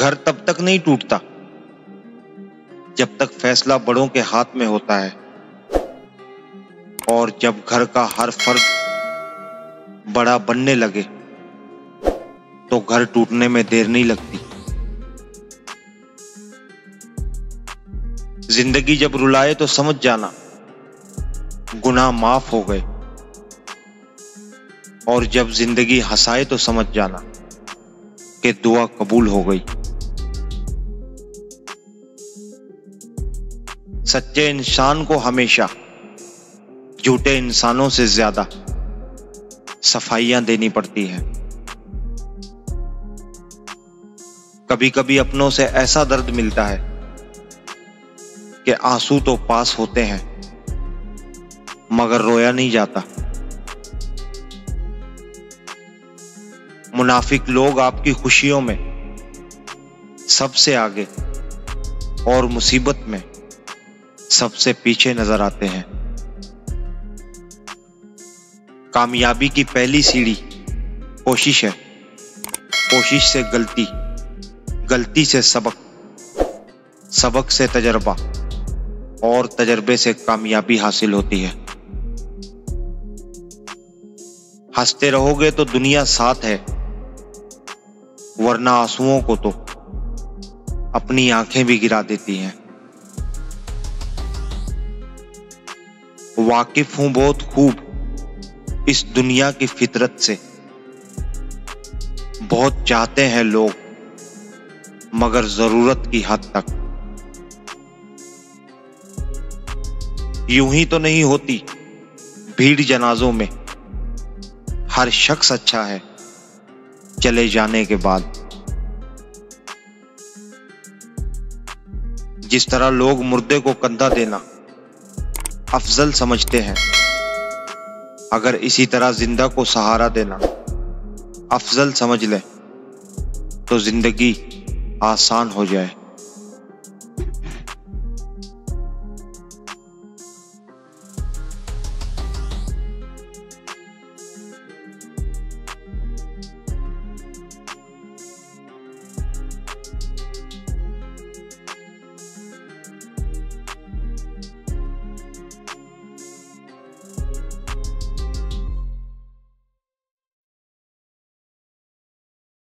घर तब तक नहीं टूटता जब तक फैसला बड़ों के हाथ में होता है, और जब घर का हर फर्द बड़ा बनने लगे तो घर टूटने में देर नहीं लगती। जिंदगी जब रुलाए तो समझ जाना गुनाह माफ हो गए, और जब जिंदगी हंसाए तो समझ जाना कि दुआ कबूल हो गई। सच्चे इंसान को हमेशा झूठे इंसानों से ज्यादा सफाइयां देनी पड़ती है। कभी कभी अपनों से ऐसा दर्द मिलता है कि आंसू तो पास होते हैं मगर रोया नहीं जाता। मुनाफिक लोग आपकी खुशियों में सबसे आगे और मुसीबत में सबसे पीछे नजर आते हैं। कामयाबी की पहली सीढ़ी कोशिश है, कोशिश से गलती, गलती से सबक, सबक से तजर्बा, और तजर्बे से कामयाबी हासिल होती है। हंसते रहोगे तो दुनिया साथ है, वरना आंसुओं को तो अपनी आंखें भी गिरा देती हैं। वाकिफ हूं बहुत खूब इस दुनिया की फितरत से, बहुत चाहते हैं लोग मगर जरूरत की हद तक। यूं ही तो नहीं होती भीड़ जनाजों में, हर शख्स अच्छा है चले जाने के बाद। जिस तरह लोग मुर्दे को कंधा देना अफजल समझते हैं, अगर इसी तरह जिंदा को सहारा देना अफजल समझ ले तो जिंदगी आसान हो जाए।